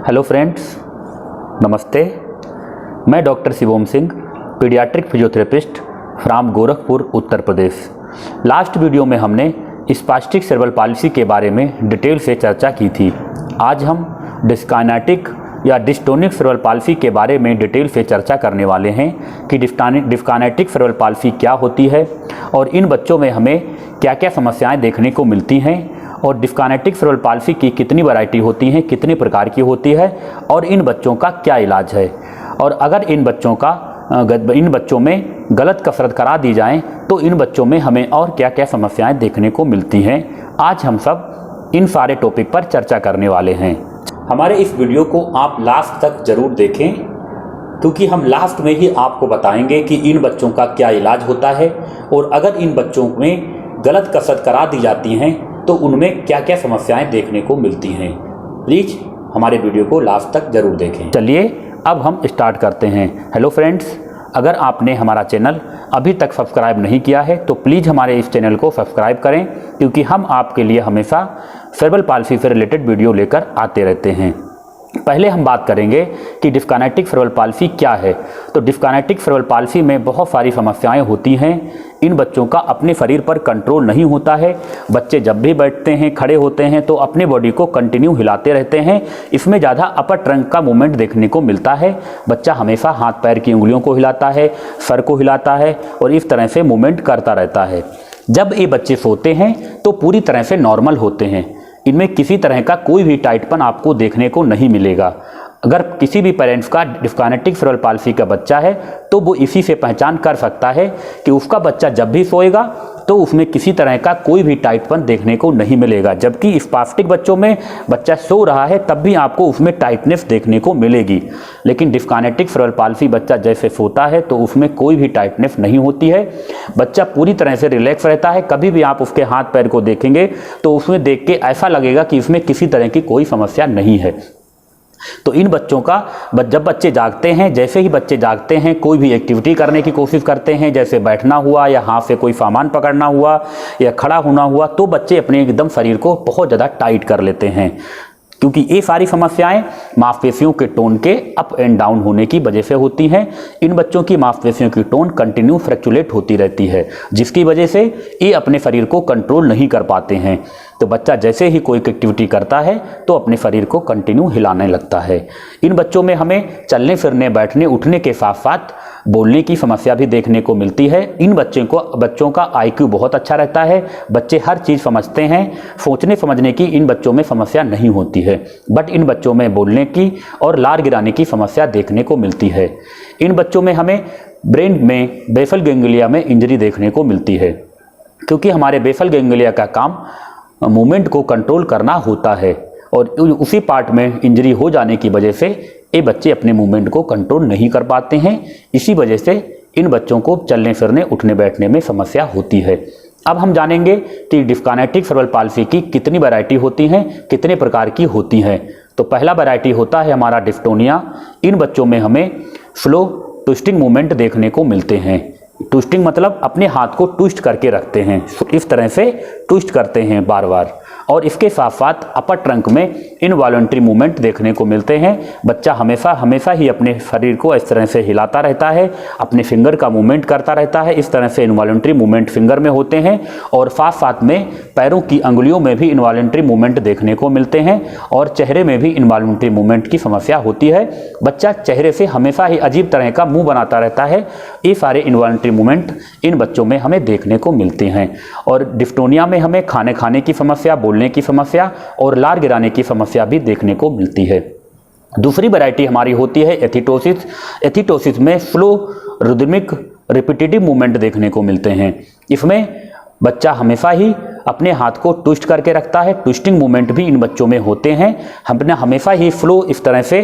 Hello friends, नमस्ते। मैं doctor Shivom Singh, paediatric physiotherapist from Gorakhpur, Uttar Pradesh. Last video में हमने स्पास्टिक सेरेब्रल पाल्सी के बारे में डिटेल से चर्चा की थी। आज हम डिस्काइनेटिक या डिस्टोनिक सेरेब्रल पाल्सी के बारे में डिटेल से चर्चा करने वाले हैं कि डिस्काइनेटिक सेरेब्रल पाल्सी क्या होती है और इन बच्चों में हमें क्या क्या समस्याएं देखने को मिलती हैं और डिस्काइनेटिक सेरेब्रल पाल्सी की कितनी वैरायटी होती हैं, कितने प्रकार की होती है और इन बच्चों का क्या इलाज है। और अगर इन बच्चों में गलत कसरत करा दी जाए तो इन बच्चों में हमें और क्या क्या समस्याएं देखने को मिलती हैं। आज हम सब इन सारे टॉपिक पर चर्चा करने वाले हैं। हमारे इस वीडियो को आप लास्ट तक ज़रूर देखें, क्योंकि हम लास्ट में ही आपको बताएंगे कि इन बच्चों का क्या इलाज होता है और अगर इन बच्चों में गलत कसरत करा दी जाती हैं तो उनमें क्या क्या समस्याएं देखने को मिलती हैं। प्लीज़ हमारे वीडियो को लास्ट तक ज़रूर देखें। चलिए अब हम स्टार्ट करते हैं। हेलो फ्रेंड्स, अगर आपने हमारा चैनल अभी तक सब्सक्राइब नहीं किया है तो प्लीज़ हमारे इस चैनल को सब्सक्राइब करें, क्योंकि हम आपके लिए हमेशा सेरेब्रल पाल्सी से रिलेटेड वीडियो लेकर आते रहते हैं। पहले हम बात करेंगे कि डिस्काइनेटिक सेरेब्रल पाल्सी क्या है। तो डिस्काइनेटिक सेरेब्रल पाल्सी में बहुत सारी समस्याएं होती हैं। इन बच्चों का अपने शरीर पर कंट्रोल नहीं होता है। बच्चे जब भी बैठते हैं, खड़े होते हैं तो अपने बॉडी को कंटिन्यू हिलाते रहते हैं। इसमें ज़्यादा अपर ट्रंक का मूवमेंट देखने को मिलता है। बच्चा हमेशा हाथ पैर की उंगलियों को हिलाता है, सर को हिलाता है और इस तरह से मूवमेंट करता रहता है। जब ये बच्चे सोते हैं तो पूरी तरह से नॉर्मल होते हैं। इनमें किसी तरह का कोई भी टाइटपन आपको देखने को नहीं मिलेगा। अगर किसी भी पेरेंट्स का डिस्काइनेटिक सेरेब्रल पाल्सी का बच्चा है तो वो इसी से पहचान कर सकता है कि उसका बच्चा जब भी सोएगा तो उसमें किसी तरह का कोई भी टाइटपन देखने को नहीं मिलेगा। जबकि स्पास्टिक बच्चों में बच्चा सो रहा है तब भी आपको उसमें टाइटनेस देखने को मिलेगी, लेकिन डिस्काइनेटिक सेरेब्रल पाल्सी बच्चा जैसे सोता है तो उसमें कोई भी टाइटनेस नहीं होती है। बच्चा पूरी तरह से रिलैक्स रहता है। कभी भी आप उसके हाथ पैर को देखेंगे तो उसमें देख के ऐसा लगेगा कि इसमें किसी तरह की कोई समस्या नहीं है। तो इन बच्चों का जब बच्चे जागते हैं, जैसे ही बच्चे जागते हैं कोई भी एक्टिविटी करने की कोशिश करते हैं, जैसे बैठना हुआ या हाथ से कोई सामान पकड़ना हुआ या खड़ा होना हुआ, तो बच्चे अपने एकदम शरीर को बहुत ज़्यादा टाइट कर लेते हैं, क्योंकि ये सारी समस्याएं मांसपेशियों के टोन के अप एंड डाउन होने की वजह से होती हैं। इन बच्चों की मांसपेशियों की टोन कंटिन्यू फ्लक्चुएट होती रहती है, जिसकी वजह से ये अपने शरीर को कंट्रोल नहीं कर पाते हैं। तो बच्चा जैसे ही कोई एक्टिविटी करता है तो अपने शरीर को कंटिन्यू हिलाने लगता है। इन बच्चों में हमें चलने फिरने, बैठने, उठने के साथ साथ बोलने की समस्या भी देखने को मिलती है। इन बच्चों का IQ बहुत अच्छा रहता है। बच्चे हर चीज़ समझते हैं। सोचने समझने की इन बच्चों में समस्या नहीं होती है, बट इन बच्चों में बोलने की और लार गिराने की समस्या देखने को मिलती है। इन बच्चों में हमें ब्रेन में बेसल गैंग्लिया में इंजरी देखने को मिलती है, क्योंकि हमारे बेसल गैंग्लिया का काम मूवमेंट को कंट्रोल करना होता है और उसी पार्ट में इंजरी हो जाने की वजह से ये बच्चे अपने मूवमेंट को कंट्रोल नहीं कर पाते हैं। इसी वजह से इन बच्चों को चलने फिरने, उठने बैठने में समस्या होती है। अब हम जानेंगे कि डिस्काइनेटिक सेरेब्रल पाल्सी की कितनी वैरायटी होती हैं, कितने प्रकार की होती हैं। तो पहला वैरायटी होता है हमारा डिस्टोनिया। इन बच्चों में हमें स्लो ट्विस्टिंग मूवमेंट देखने को मिलते हैं। ट्विस्टिंग मतलब अपने हाथ को ट्विस्ट करके रखते हैं, इस तरह से ट्विस्ट करते हैं बार बार, और इसके साथ साथ अपर ट्रंक में इनवॉलंटरी मूवमेंट देखने को मिलते हैं। बच्चा हमेशा ही अपने शरीर को इस तरह से हिलाता रहता है, अपने फिंगर का मूवमेंट करता रहता है। इस तरह से इनवॉलंटरी मूवमेंट फिंगर में होते हैं और साथ साथ में पैरों की अंगुलियों में भी इनवॉलंटरी मूवमेंट देखने को मिलते हैं और चेहरे में भी इनवॉलंटरी मूवमेंट की समस्या होती है। बच्चा चेहरे से हमेशा ही अजीब तरह का मुँह बनाता रहता है। ये सारे इनवॉलंटरी मूवमेंट इन बच्चों में हमें देखने को मिलते हैं। और डिस्टोनिया में हमें खाने की समस्या, बोलने की समस्या और लार गिराने की समस्या भी देखने को मिलती है। दूसरी वैरायटी हमारी होती है एथिटोसिस। एथिटोसिस में स्लो रिदमिक रिपीटेटिव मूवमेंट देखने को मिलते हैं। इसमें बच्चा हमेशा ही अपने हाथ को ट्विस्ट करके रखता है। ट्विस्टिंग मूवमेंट भी इन बच्चों में होते हैं। हमने हमेशा ही स्लो इस तरह से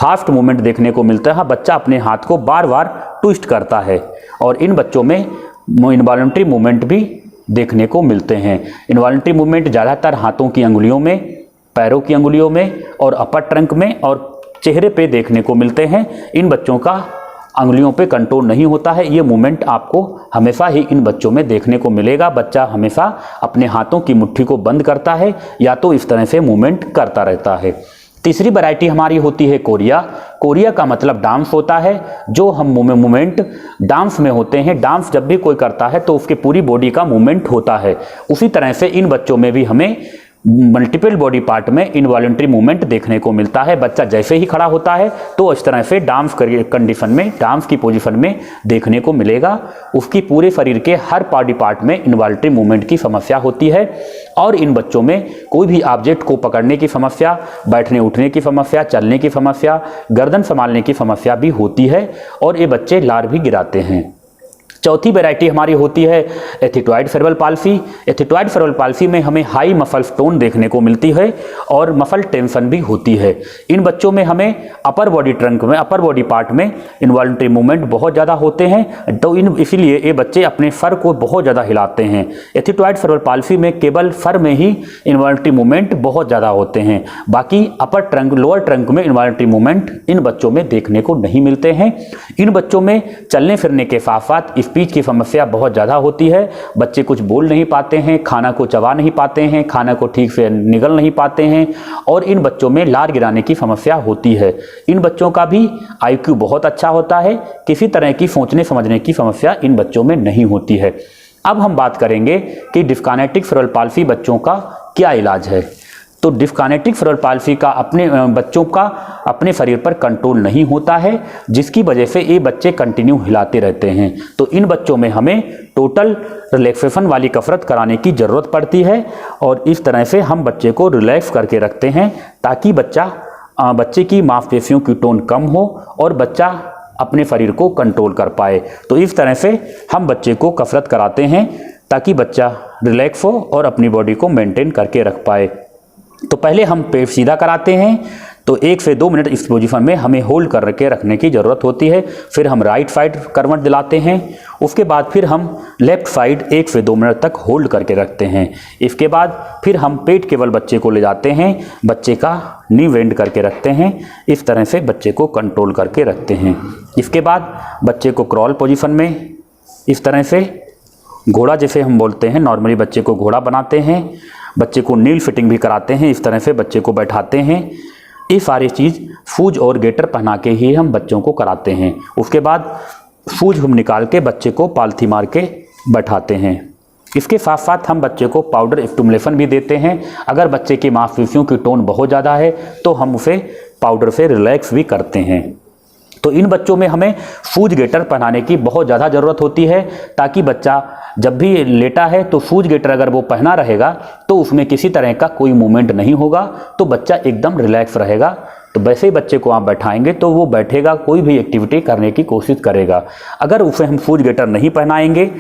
फास्ट मूवमेंट देखने को मिलता है। बच्चा अपने हाथ को बार बार ट्विस्ट करता है और इन बच्चों में इनवॉलंटरी मूवमेंट भी देखने को मिलते हैं। इनवॉलंटरी मूवमेंट ज़्यादातर हाथों की अंगुलियों में, पैरों की अंगुलियों में और अपर ट्रंक में और चेहरे पे देखने को मिलते हैं। इन बच्चों का अंगुलियों पे कंट्रोल नहीं होता है। ये मूवमेंट आपको हमेशा ही इन बच्चों में देखने को मिलेगा। बच्चा हमेशा अपने हाथों की मुट्ठी को बंद करता है या तो इस तरह से मूवमेंट करता रहता है। तीसरी वैरायटी हमारी होती है कोरिया। कोरिया का मतलब डांस होता है, जो हम मूवमेंट डांस में होते हैं। डांस जब भी कोई करता है तो उसके पूरी बॉडी का मूवमेंट होता है। उसी तरह से इन बच्चों में भी हमें मल्टीपल बॉडी पार्ट में इनवॉलंटरी मूवमेंट देखने को मिलता है। बच्चा जैसे ही खड़ा होता है तो इस तरह से डांस कंडीशन में, डांस की पोजीशन में देखने को मिलेगा। उसकी पूरे शरीर के हर बॉडी पार्ट में इनवॉलंटरी मूवमेंट की समस्या होती है। और इन बच्चों में कोई भी ऑब्जेक्ट को पकड़ने की समस्या, बैठने उठने की समस्या, चलने की समस्या, गर्दन संभालने की समस्या भी होती है और ये बच्चे लार भी गिराते हैं। चौथी वैरायटी हमारी होती है एथिटॉइड सेरेब्रल पाल्सी। एथिटॉइड सेरेब्रल पाल्सी में हमें हाई मसल टोन देखने को मिलती है और मसल टेंशन भी होती है। इन बच्चों में हमें अपर बॉडी ट्रंक में, अपर बॉडी पार्ट में इनवॉलंटरी मूवमेंट बहुत ज़्यादा होते हैं, तो इसीलिए ये बच्चे अपने सर को बहुत ज़्यादा हिलाते हैं। एथिटॉइड सेरेब्रल पाल्सी में केवल सर में ही इनवॉलंटरी मूवमेंट बहुत ज़्यादा होते हैं, बाकी अपर ट्रंक, लोअर ट्रंक में इनवॉलंटरी मूवमेंट इन बच्चों में देखने को नहीं मिलते हैं। इन बच्चों में चलने फिरने के साथ साथ स्पीच की समस्या बहुत ज़्यादा होती है। बच्चे कुछ बोल नहीं पाते हैं, खाना को चबा नहीं पाते हैं, खाना को ठीक से निगल नहीं पाते हैं और इन बच्चों में लार गिराने की समस्या होती है। इन बच्चों का भी IQ बहुत अच्छा होता है, किसी तरह की सोचने समझने की समस्या इन बच्चों में नहीं होती है। अब हम बात करेंगे कि डिस्कानेटिक सेरेब्रल पाल्सी बच्चों का क्या इलाज है। तो डिस्कानेटिक सेरेब्रल पाल्सी का बच्चों का अपने शरीर पर कंट्रोल नहीं होता है, जिसकी वजह से ये बच्चे कंटिन्यू हिलाते रहते हैं। तो इन बच्चों में हमें टोटल रिलैक्सेशन वाली कसरत कराने की ज़रूरत पड़ती है और इस तरह से हम बच्चे को रिलैक्स करके रखते हैं ताकि बच्चे की मांसपेशियों की टोन कम हो और बच्चा अपने शरीर को कंट्रोल कर पाए। तो इस तरह से हम बच्चे को कसरत कराते हैं ताकि बच्चा रिलैक्स हो और अपनी बॉडी को मेंटेन करके रख पाए। तो पहले हम पेट सीधा कराते हैं, तो 1 से 2 मिनट इस पोजीशन में हमें होल्ड करके रखने की ज़रूरत होती है। फिर हम राइट साइड करवट दिलाते हैं, उसके बाद फिर हम लेफ्ट साइड 1 से 2 मिनट तक होल्ड करके रखते हैं। इसके बाद फिर हम पेट केवल बच्चे को ले जाते हैं, बच्चे का नी बेंड करके रखते हैं, इस तरह से बच्चे को कंट्रोल करके रखते हैं। इसके बाद बच्चे को क्रॉल पोजीशन में इस तरह से घोड़ा जैसे हम बोलते हैं, नॉर्मली बच्चे को घोड़ा बनाते हैं। बच्चे को नील फिटिंग भी कराते हैं, इस तरह से बच्चे को बैठाते हैं। ये सारी चीज़ शूज और गेटर पहना के ही हम बच्चों को कराते हैं। उसके बाद शूज हम निकाल के बच्चे को पालथी मार के बैठाते हैं। इसके साथ साथ हम बच्चे को पाउडर स्टिमुलेशन भी देते हैं। अगर बच्चे की मांसपेशियों की टोन बहुत ज़्यादा है तो हम उसे पाउडर से रिलैक्स भी करते हैं। तो इन बच्चों में हमें शूज गेटर पहनाने की बहुत ज़्यादा ज़रूरत होती है ताकि बच्चा जब भी लेटा है तो शूज गेटर अगर वो पहना रहेगा तो उसमें किसी तरह का कोई मूवमेंट नहीं होगा, तो बच्चा एकदम रिलैक्स रहेगा। तो वैसे ही बच्चे को आप बैठाएंगे तो वो बैठेगा, कोई भी एक्टिविटी करने की कोशिश करेगा। अगर उसे हम शूज गेटर नहीं पहनाएंगे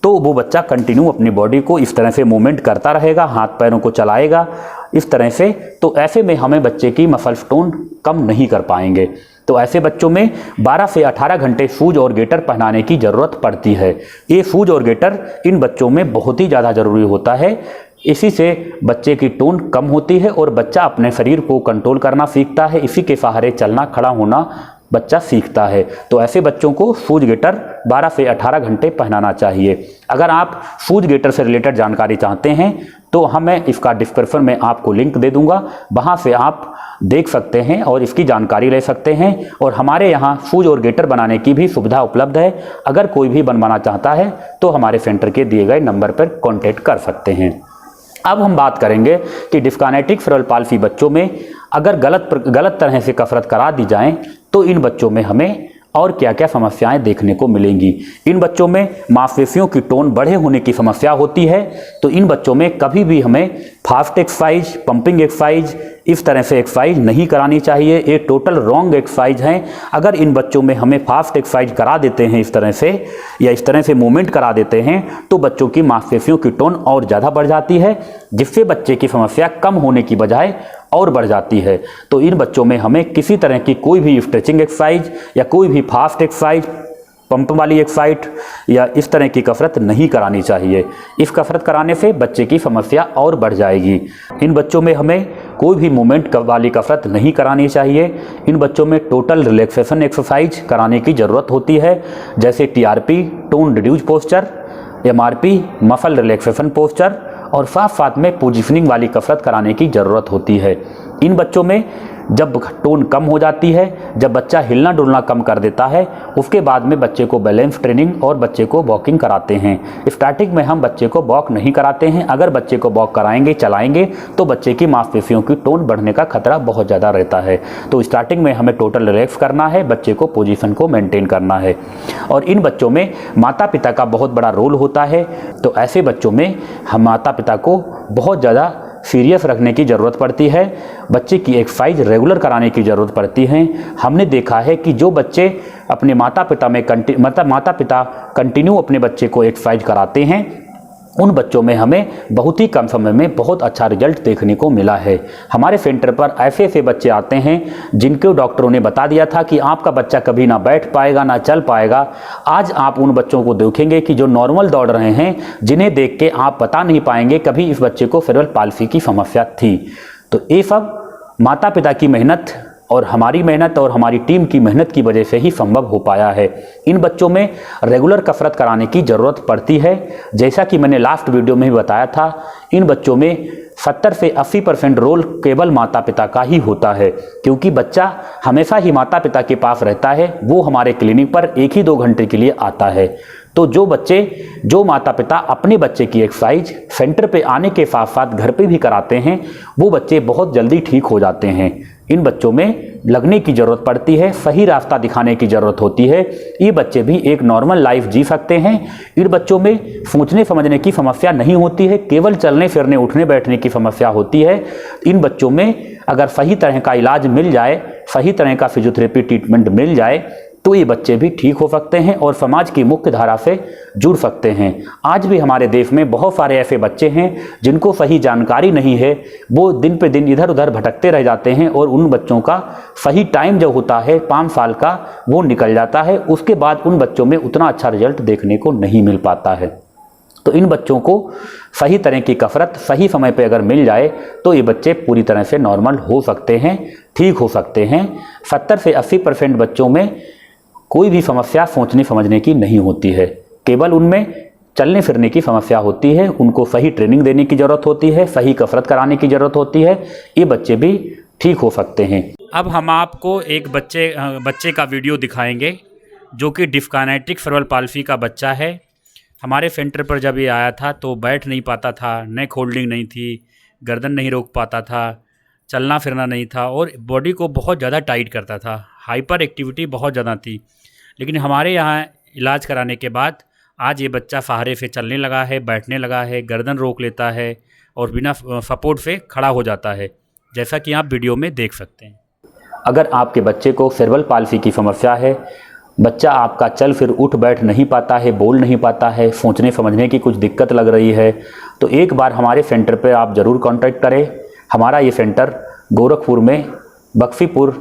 तो वो बच्चा कंटिन्यू अपनी बॉडी को इस तरह से मूवमेंट करता रहेगा, हाथ पैरों को चलाएगा इस तरह से। तो ऐसे में हमें बच्चे की मसल टोन कम नहीं कर पाएंगे। तो ऐसे बच्चों में 12 से 18 घंटे शूज और गेटर पहनाने की ज़रूरत पड़ती है। ये शूज और गेटर इन बच्चों में बहुत ही ज़्यादा ज़रूरी होता है। इसी से बच्चे की टोन कम होती है और बच्चा अपने शरीर को कंट्रोल करना सीखता है। इसी के सहारे चलना, खड़ा होना बच्चा सीखता है। तो ऐसे बच्चों को शूज गेटर 12 से 18 घंटे पहनाना चाहिए। अगर आप शूज गेटर से रिलेटेड जानकारी चाहते हैं तो मैं इसका डिस्क्रिप्शन में आपको लिंक दे दूंगा, वहां से आप देख सकते हैं और इसकी जानकारी ले सकते हैं। और हमारे यहाँ शूज और गेटर बनाने की भी सुविधा उपलब्ध है। अगर कोई भी बनवाना चाहता है तो हमारे सेंटर के दिए गए नंबर पर कॉन्टैक्ट कर सकते हैं। अब हम बात करेंगे कि डिस्कानेटिक सेरेब्रल पाल्सी बच्चों में अगर गलत तरह से कसरत करा दी जाए तो इन बच्चों में हमें और क्या क्या समस्याएं देखने को मिलेंगी। इन बच्चों में मांसपेशियों की टोन बढ़े होने की समस्या होती है। तो इन बच्चों में कभी भी हमें फास्ट एक्सरसाइज, पंपिंग एक्सरसाइज, इस तरह से एक्सरसाइज नहीं करानी चाहिए। ये टोटल रॉन्ग एक्सरसाइज हैं। अगर इन बच्चों में हमें फास्ट एक्सरसाइज करा देते हैं इस तरह से, या इस तरह से मूवमेंट करा देते हैं, तो बच्चों की मांसपेशियों की टोन और ज़्यादा बढ़ जाती है, जिससे बच्चे की समस्या कम होने की बजाय और बढ़ जाती है। तो इन बच्चों में हमें किसी तरह की कोई भी स्ट्रेचिंग एक्सरसाइज या कोई भी फास्ट एक्सरसाइज, पंप वाली एक्सरसाइज या इस तरह की कसरत नहीं करानी चाहिए। इस कसरत कराने से बच्चे की समस्या और बढ़ जाएगी। इन बच्चों में हमें कोई भी मूवमेंट वाली कसरत नहीं करानी चाहिए। इन बच्चों में टोटल रिलैक्सेशन एक्सरसाइज कराने की ज़रूरत होती है, जैसे TRP, tone reduce posture, MRP, muscle relaxation posture, और साथ साथ में पोजीशनिंग वाली कसरत कराने की ज़रूरत होती है। इन बच्चों में जब टोन कम हो जाती है, जब बच्चा हिलना डुलना कम कर देता है, उसके बाद में बच्चे को बैलेंस ट्रेनिंग और बच्चे को वॉकिंग कराते हैं। स्टार्टिंग में हम बच्चे को वॉक नहीं कराते हैं। अगर बच्चे को वॉक कराएंगे, चलाएंगे तो बच्चे की मांसपेशियों की टोन बढ़ने का खतरा बहुत ज़्यादा रहता है। तो स्टार्टिंग में हमें टोटल रिलैक्स करना है, बच्चे को पोजीशन को मेंटेन करना है। और इन बच्चों में माता पिता का बहुत बड़ा रोल होता है। तो ऐसे बच्चों में हम माता पिता को बहुत ज़्यादा सीरियस रखने की ज़रूरत पड़ती है। बच्चे की एक्सरसाइज रेगुलर कराने की ज़रूरत पड़ती है। हमने देखा है कि जो बच्चे अपने माता पिता कंटिन्यू अपने बच्चे को एक्सरसाइज कराते हैं, उन बच्चों में हमें बहुत ही कम समय में बहुत अच्छा रिजल्ट देखने को मिला है। हमारे सेंटर पर ऐसे ऐसे बच्चे आते हैं जिनको डॉक्टरों ने बता दिया था कि आपका बच्चा कभी ना बैठ पाएगा ना चल पाएगा। आज आप उन बच्चों को देखेंगे कि जो नॉर्मल दौड़ रहे हैं, जिन्हें देख के आप बता नहीं पाएंगे कभी इस बच्चे को सेरेब्रल पाल्सी की समस्या थी। तो ये सब माता पिता की मेहनत और हमारी मेहनत और हमारी टीम की मेहनत की वजह से ही संभव हो पाया है। इन बच्चों में रेगुलर कसरत कराने की ज़रूरत पड़ती है। जैसा कि मैंने लास्ट वीडियो में भी बताया था, इन बच्चों में 70 से 80% रोल केवल माता पिता का ही होता है, क्योंकि बच्चा हमेशा ही माता पिता के पास रहता है। वो हमारे क्लिनिक पर 1 ही 2 घंटे के लिए आता है। तो जो माता पिता अपने बच्चे की एक्सरसाइज सेंटर पे आने के साथ साथ घर पे भी कराते हैं, वो बच्चे बहुत जल्दी ठीक हो जाते हैं। इन बच्चों में लगने की ज़रूरत पड़ती है, सही रास्ता दिखाने की ज़रूरत होती है। ये बच्चे भी एक नॉर्मल लाइफ जी सकते हैं। इन बच्चों में सोचने समझने की समस्या नहीं होती है, केवल चलने फिरने उठने बैठने की समस्या होती है। इन बच्चों में अगर सही तरह का इलाज मिल जाए, सही तरह का फिजियोथेरेपी ट्रीटमेंट मिल जाए, तो ये बच्चे भी ठीक हो सकते हैं और समाज की मुख्य धारा से जुड़ सकते हैं। आज भी हमारे देश में बहुत सारे ऐसे बच्चे हैं जिनको सही जानकारी नहीं है, वो दिन पे दिन इधर उधर भटकते रह जाते हैं और उन बच्चों का सही टाइम जो होता है 5 साल का, वो निकल जाता है। उसके बाद उन बच्चों में उतना अच्छा रिजल्ट देखने को नहीं मिल पाता है। तो इन बच्चों को सही तरह की कसरत सही समय पे अगर मिल जाए तो ये बच्चे पूरी तरह से नॉर्मल हो सकते हैं, ठीक हो सकते हैं। 70 से 80% बच्चों में कोई भी समस्या सोचने समझने की नहीं होती है, केवल उनमें चलने फिरने की समस्या होती है। उनको सही ट्रेनिंग देने की ज़रूरत होती है, सही कसरत कराने की ज़रूरत होती है। ये बच्चे भी ठीक हो सकते हैं। अब हम आपको एक बच्चे का वीडियो दिखाएंगे जो कि डिस्काइनेटिक सेरेब्रल पाल्सी का बच्चा है। हमारे सेंटर पर जब ये आया था तो बैठ नहीं पाता था, नेक होल्डिंग नहीं थी, गर्दन नहीं रोक पाता था, चलना फिरना नहीं था और बॉडी को बहुत ज़्यादा टाइट करता था। हाइपर एक्टिविटी बहुत ज़्यादा थी। लेकिन हमारे यहाँ इलाज कराने के बाद आज ये बच्चा सहारे से चलने लगा है, बैठने लगा है, गर्दन रोक लेता है और बिना सपोर्ट से खड़ा हो जाता है, जैसा कि आप वीडियो में देख सकते हैं। अगर आपके बच्चे को सेरेब्रल पाल्सी की समस्या है, बच्चा आपका चल फिर उठ बैठ नहीं पाता है, बोल नहीं पाता है, सोचने समझने की कुछ दिक्कत लग रही है, तो एक बार हमारे सेंटर पर आप ज़रूर कॉन्टैक्ट करें। हमारा ये सेंटर गोरखपुर में बख्शीपुर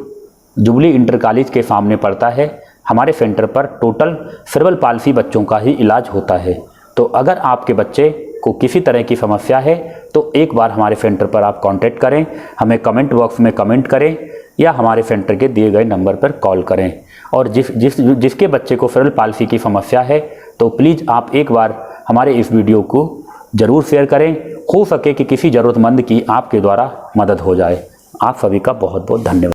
जुबली इंटर कॉलेज के सामने पड़ता है। हमारे सेंटर पर टोटल सेरेब्रल पाल्सी बच्चों का ही इलाज होता है। तो अगर आपके बच्चे को किसी तरह की समस्या है तो एक बार हमारे सेंटर पर आप कांटेक्ट करें, हमें कमेंट बॉक्स में कमेंट करें या हमारे सेंटर के दिए गए नंबर पर कॉल करें। और जिसके बच्चे को सेरेब्रल पाल्सी की समस्या है तो प्लीज़ आप एक बार हमारे इस वीडियो को ज़रूर शेयर करें। हो सके कि किसी ज़रूरतमंद की आपके द्वारा मदद हो जाए। आप सभी का बहुत बहुत धन्यवाद।